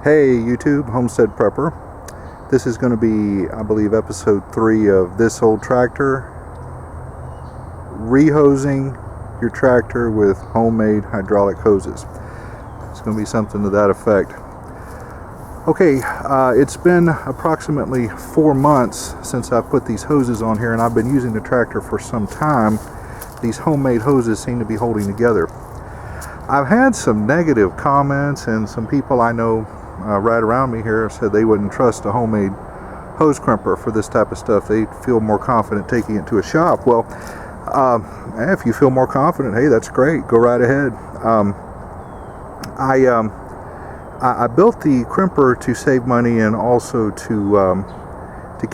Hey YouTube, Homestead Prepper. This is going to be, I believe, episode 3 of This Old Tractor. Rehosing your tractor with homemade hydraulic hoses. It's going to be something to that effect. Okay, it's been approximately 4 months since I put these hoses on here, and I've been using the tractor for some time. These homemade hoses seem to be holding together. I've had some negative comments, and some people I know right around me here said they wouldn't trust a homemade hose crimper for this type of stuff. They feel more confident taking it to a shop. Well, if you feel more confident, hey, that's great. Go right ahead. I built the crimper to save money and also to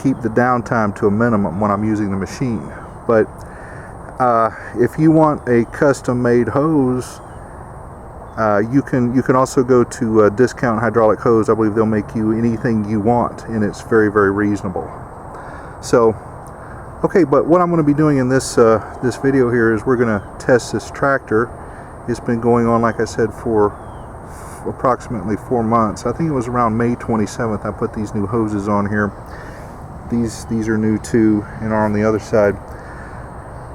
keep the downtime to a minimum when I'm using the machine. But if you want a custom-made hose, you can also go to Discount Hydraulic Hose. I believe they'll make you anything you want, and it's very, very reasonable. So, okay, but what I'm going to be doing in this this video here is we're going to test this tractor. It's been going on, like I said, for approximately 4 months. I think it was around May 27th I put these new hoses on here. These are new too, and are on the other side.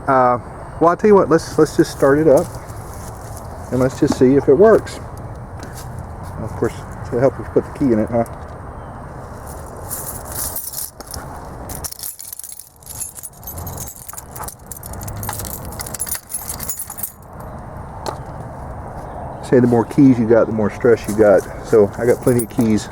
Well, I'll tell you what. Let's just start it up. And let's just see if it works. Of course, it's going to help if you put the key in it, huh? Say the more keys you got, the more stress you got. So I got plenty of keys.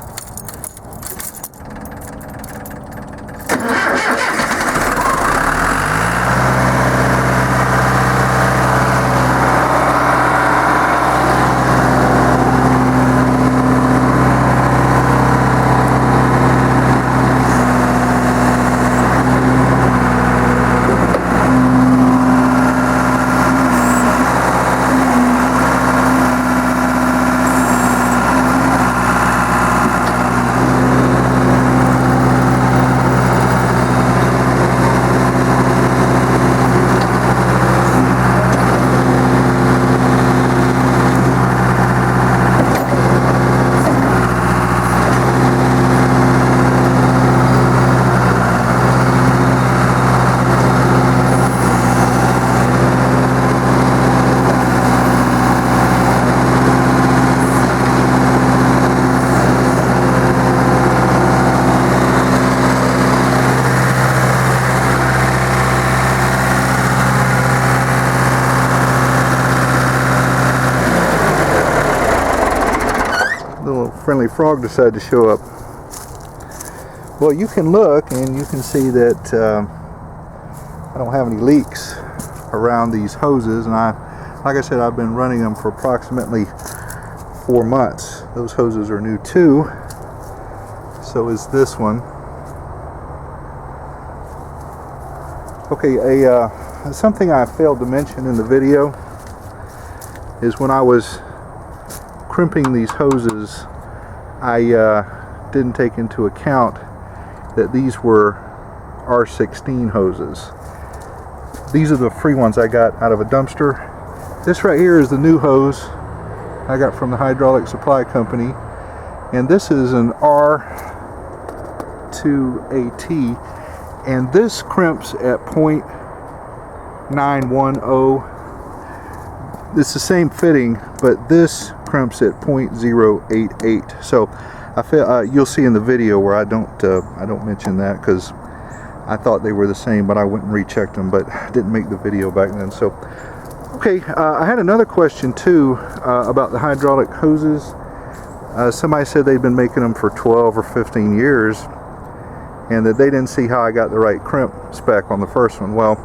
Little friendly frog decided to show up. Well, you can look and you can see that I don't have any leaks around these hoses, and like I said, I've been running them for approximately 4 months. Those hoses are new too. So is this one. Okay, something I failed to mention in the video is when I was crimping these hoses, I didn't take into account that these were R16 hoses. These are the free ones I got out of a dumpster. This right here is the new hose I got from the hydraulic supply company, and this is an R2AT, and this crimps at 0.910. It's the same fitting, but this crimps at 0.088. So I feel you'll see in the video where I don't mention that because I thought they were the same, but I went and rechecked them, but didn't make the video back then. So okay, I had another question too about the hydraulic hoses. Somebody said they'd been making them for 12 or 15 years, and that they didn't see how I got the right crimp spec on the first one. Well,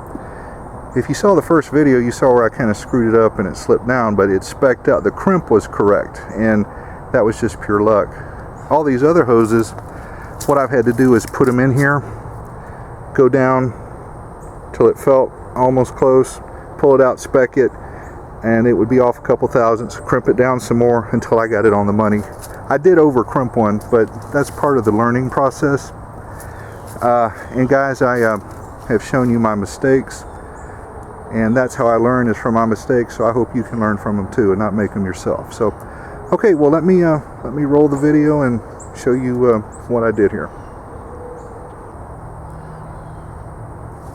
if you saw the first video, you saw where I kind of screwed it up and it slipped down, but it spec'd out. The crimp was correct, and that was just pure luck. All these other hoses, what I've had to do is put them in here, go down till it felt almost close, pull it out, spec it, and it would be off a couple thousandths, crimp it down some more until I got it on the money. I did over crimp one, but that's part of the learning process. And guys, I have shown you my mistakes. and that's how I learn, is from my mistakes. So I hope you can learn from them too and not make them yourself. So Okay, well let me roll the video and show you what I did here.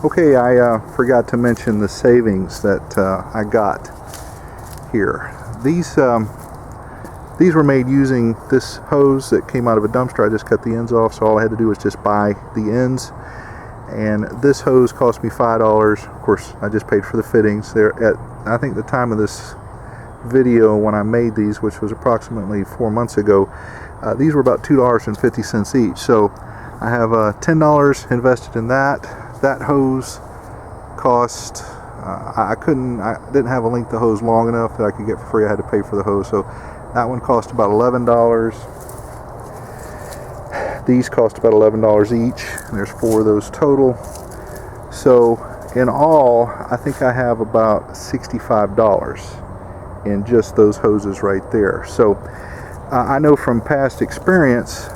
Okay, I forgot to mention the savings that I got here. These were made using this hose that came out of a dumpster. I just cut the ends off, so all I had to do was just buy the ends. And this hose cost me $5. Of course, I just paid for the fittings. They're at, I think the time of this video when I made these, which was approximately 4 months ago, these were about $2.50 each. So I have $10 invested in that. That hose cost, I didn't have a length of hose long enough that I could get for free. I had to pay for the hose. So that one cost about $11. These cost about $11 each. And there's 4 of those total. So in all, I think I have about $65 in just those hoses right there. So I know from past experience,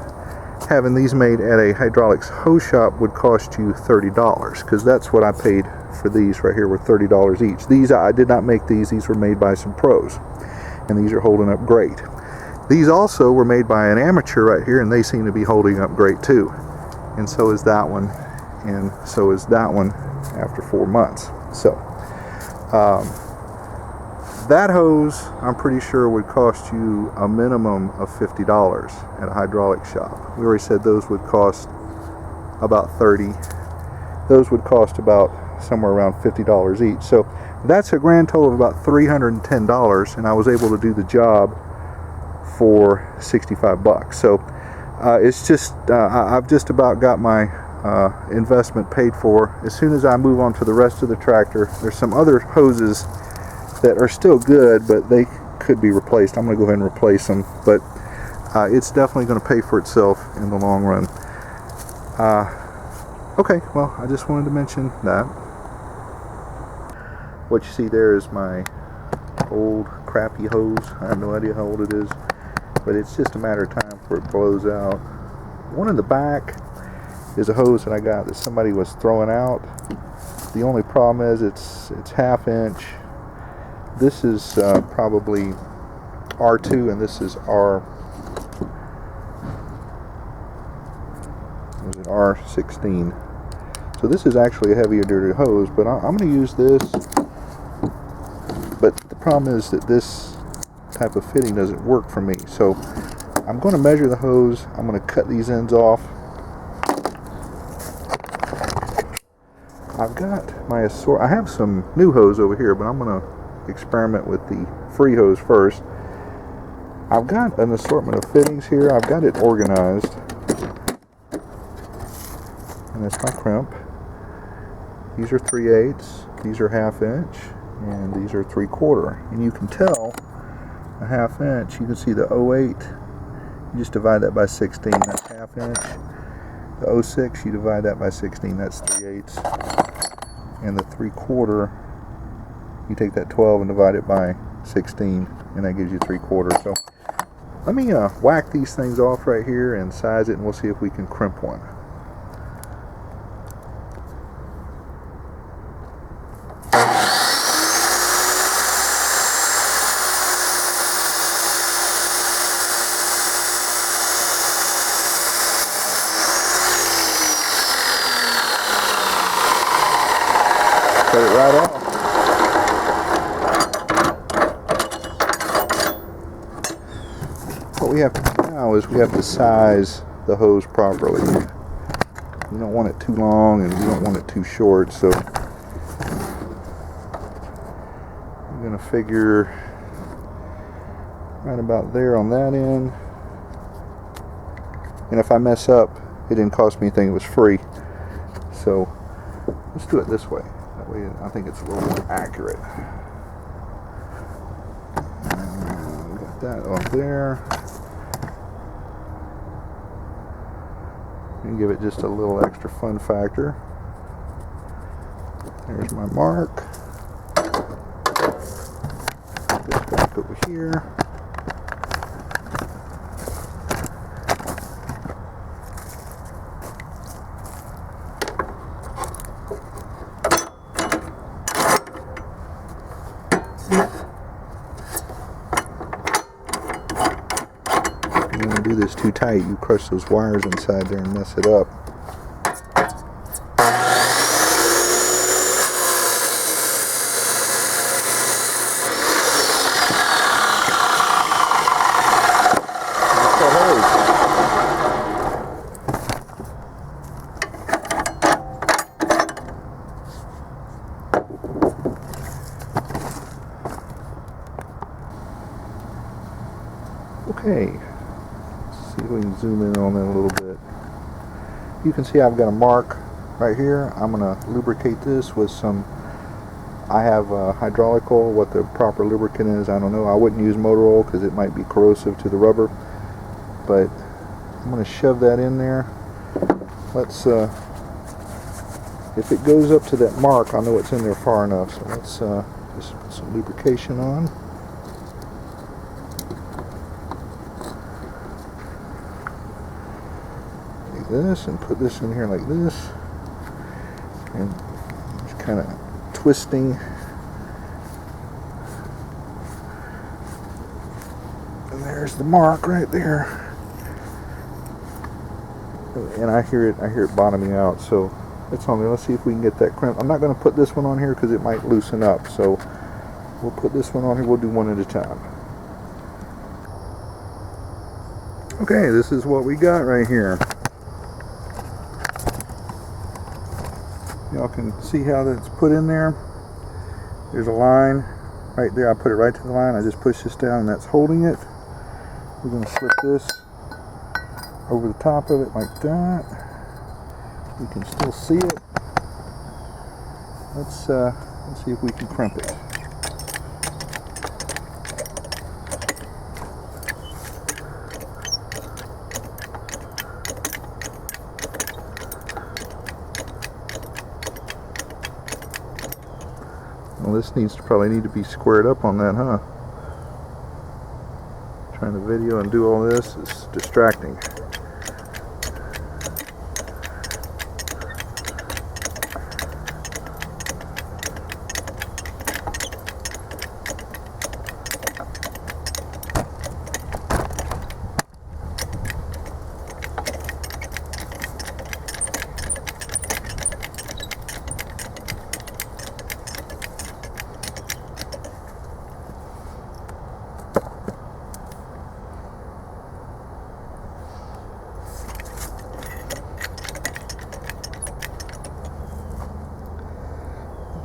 having these made at a hydraulics hose shop would cost you $30, because that's what I paid for these right here, were $30 each. These, I did not make these were made by some pros, and these are holding up great. These also were made by an amateur right here, and they seem to be holding up great too. And so is that one, and so is that one after 4 months. So that hose, I'm pretty sure, would cost you a minimum of $50 at a hydraulic shop. We already said those would cost about $30. Those would cost about somewhere around $50 each. So that's a grand total of about $310, and I was able to do the job for $65. So it's just, I've just about got my investment paid for. As soon as I move on to the rest of the tractor, there's some other hoses that are still good, but they could be replaced. I'm going to go ahead and replace them, but it's definitely going to pay for itself in the long run. Okay, well, I just wanted to mention that. What you see there is my old crappy hose. I have no idea how old it is, but it's just a matter of time before it blows out. One in the back is a hose that I got that somebody was throwing out. The only problem is it's ½ inch. This is probably R2, and this is R16. So this is actually a heavier duty hose, but I'm going to use this. But the problem is that this type of fitting doesn't work for me. So I'm going to measure the hose. I'm going to cut these ends off. I've got my I have some new hose over here, but I'm going to experiment with the free hose first. I've got an assortment of fittings here. I've got it organized, and that's my crimp. These are 3/8, these are ½ inch, and these are 3/4. And you can tell a ½ inch, you can see the 08, you just divide that by 16, that's ½ inch. The 06, you divide that by 16, that's 3/8. And the 3/4, you take that 12 and divide it by 16, and that gives you 3/4. So let me whack these things off right here and size it, and we'll see if we can crimp one. Cut it right off. What we have to do now is we have to size the hose properly. You don't want it too long and you don't want it too short, so I'm going to figure right about there on that end. And if I mess up, it didn't cost me anything, it was free. So let's do it this way. That way I think it's a little more accurate. Got that off there. And give it just a little extra fun factor. There's my mark. Put this back over here. don't want to do this too tight. You crush those wires inside there and mess it up. Okay, let's see if we can zoom in on that a little bit. You can see I've got a mark right here. I'm going to lubricate this with some, I have hydraulic oil. What the proper lubricant is, I don't know. I wouldn't use motor oil because it might be corrosive to the rubber, but I'm going to shove that in there. Let's, if it goes up to that mark, I know it's in there far enough, so let's just put some lubrication on. This and put this in here like this, and just kind of twisting, and there's the mark right there, and I hear it bottoming out, so it's on there. Let's see if we can get that crimp. I'm not going to put this one on here because it might loosen up, so we'll put this one on here. We'll do one at a time. Okay, this is what we got right here. Y'all can see how that's put in there. There's a line right there. I put it right to the line. I just push this down and that's holding it. We're going to slip this over the top of it like that. You can still see it. Let's see if we can crimp it. Well, this probably need to be squared up on that, huh? Trying to video and do all this is distracting.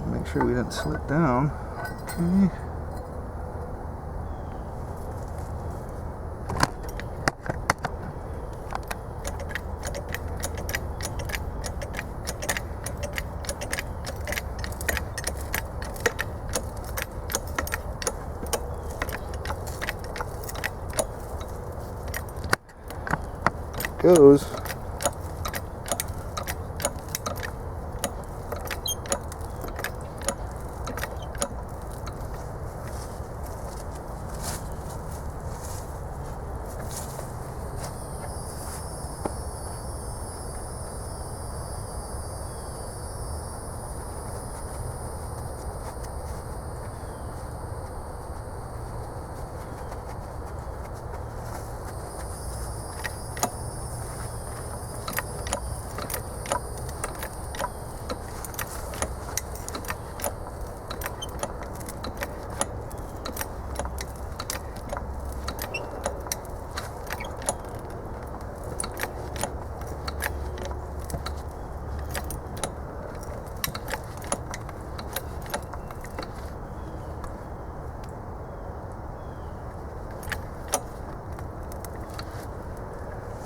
Make sure we didn't slip down. Okay. Goes.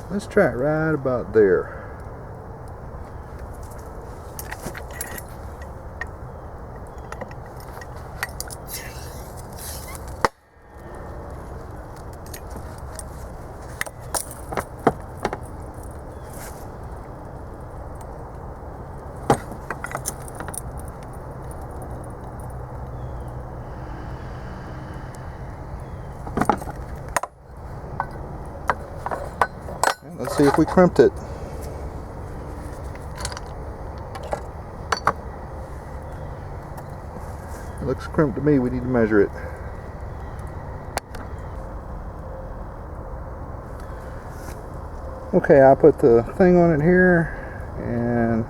Let's try it right about there. Let's see if we crimped it. It looks crimped to me. We need to measure it. Okay, I put the thing on it here, and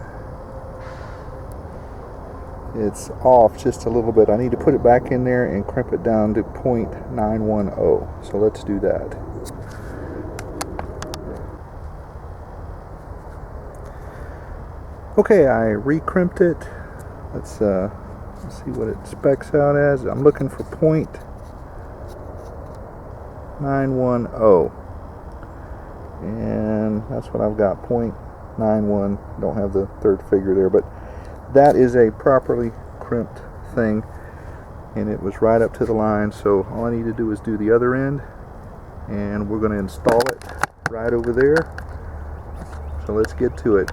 it's off just a little bit. I need to put it back in there and crimp it down to 0.910. So let's do that. Okay, I re-crimped it. Let's see what it specs out as. I'm looking for 0.910. And that's what I've got, 0.91. Don't have the third figure there, but that is a properly crimped thing, and it was right up to the line. So all I need to do is do the other end, and we're going to install it right over there. So let's get to it.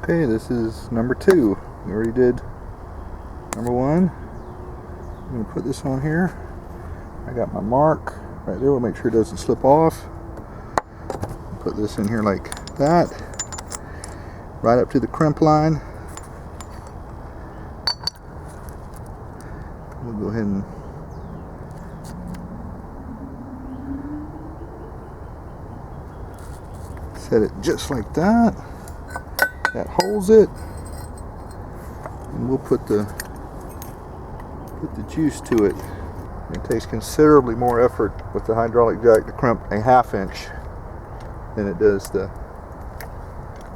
Okay, this is number 2. We already did number 1. I'm going to put this on here. I got my mark right there. We'll make sure it doesn't slip off. Put this in here like that, right up to the crimp line. We'll go ahead and set it just like that. That holds it, and we'll put the juice to it. It takes considerably more effort with the hydraulic jack to crimp a 1/2 inch than it does the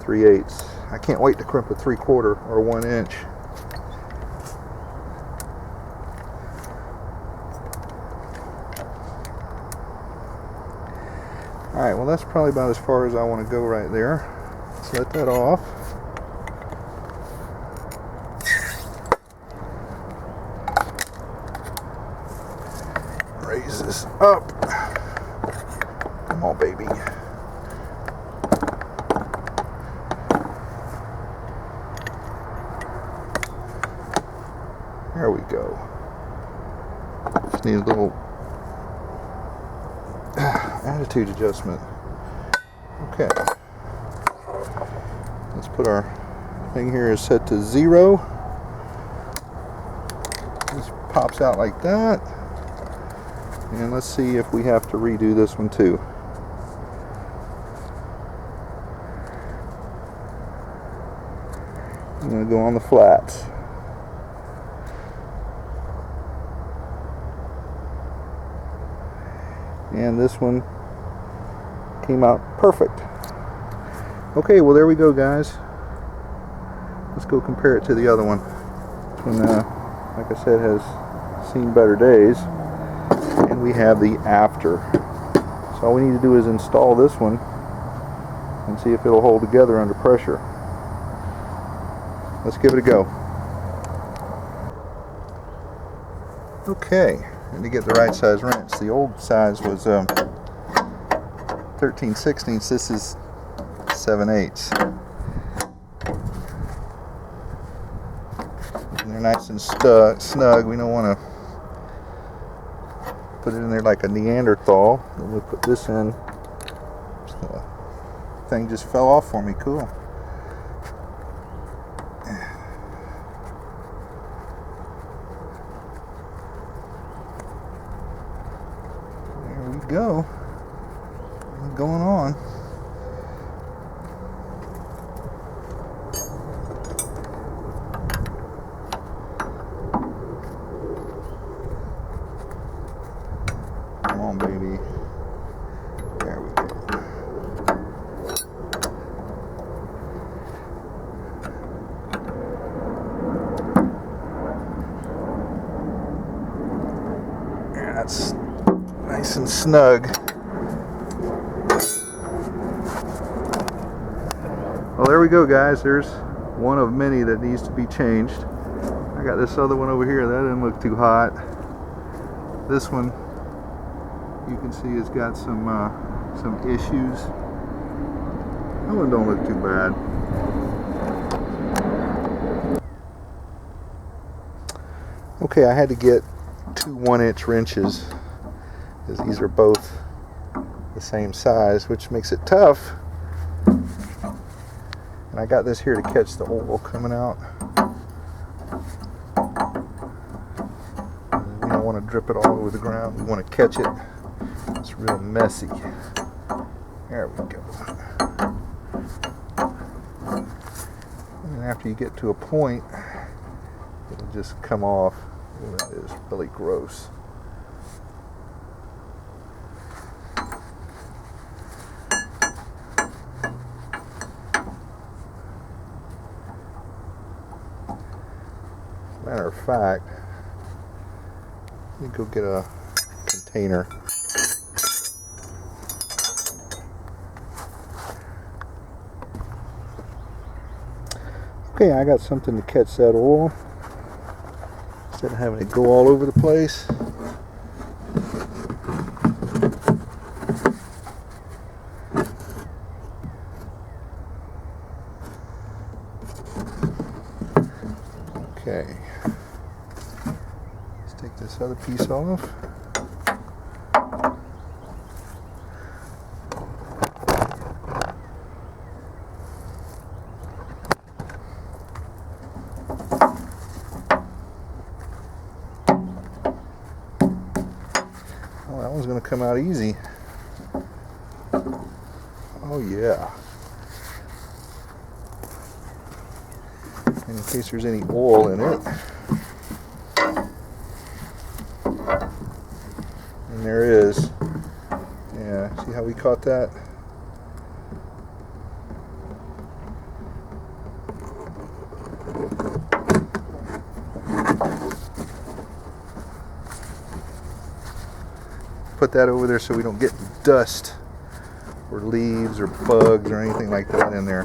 3/8. I can't wait to crimp a 3/4 or 1 inch. Alright, well that's probably about as far as I want to go right there. Let's let that off. Raise this up. Come on, baby. There we go. Just need a little attitude adjustment. Okay. Let's put our thing here is set to 0. This pops out like that. And let's see if we have to redo this one too. I'm going to go on the flats. And this one came out perfect. Okay, well there we go, guys. Let's go compare it to the other one. This one, like I said, has seen better days. And we have the after. So all we need to do is install this one and see if it'll hold together under pressure. Let's give it a go. Okay, and to get the right size wrench, the old size was 13/16. This is 7/8. And they're nice and snug. We don't want to put it in there like a Neanderthal. And we'll put this in. The thing just fell off for me. Cool. There we go. What's going on? Come on, baby. There we go. Yeah, that's nice and snug. Well, there we go, guys. There's one of many that needs to be changed. I got this other one over here. That didn't look too hot. This one, you can see it's got some issues. That one don't look too bad. Okay, I had to get 2 1-inch wrenches because these are both the same size, which makes it tough. And I got this here to catch the oil coming out. We don't want to drip it all over the ground. We want to catch it. It's real messy. There we go. And after you get to a point, it'll just come off. Ooh, that is really gross. Matter of fact, let me go get a container. Okay, I got something to catch that oil instead of having it go all over the place. Okay, let's take this other piece off. Oh, that one's going to come out easy. Oh yeah. And in case there's any oil in it. And there is. Yeah, see how we caught that? Put that over there so we don't get dust or leaves or bugs or anything like that in there.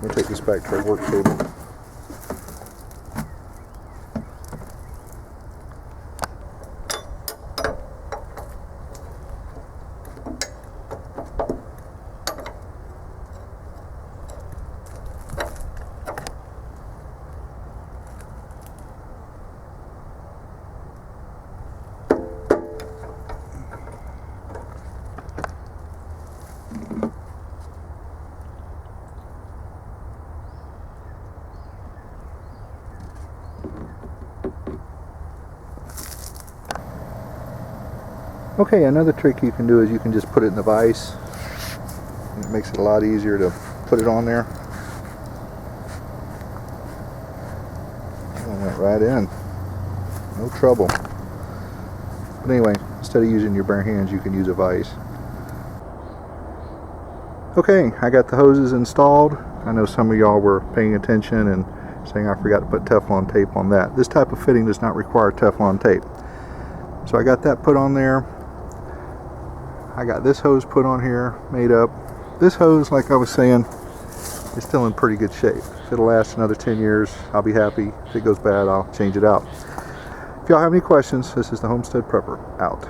We'll take this back to our work table. Okay, another trick you can do is you can just put it in the vise. It makes it a lot easier to put it on there. And it went right in. No trouble. But anyway, instead of using your bare hands, you can use a vise. Okay, I got the hoses installed. I know some of y'all were paying attention and saying I forgot to put Teflon tape on that. This type of fitting does not require Teflon tape. So I got that put on there. I got this hose put on here, made up. This hose, like I was saying, is still in pretty good shape. If it'll last another 10 years, I'll be happy. If it goes bad, I'll change it out. If y'all have any questions, this is the Homestead Prepper, out.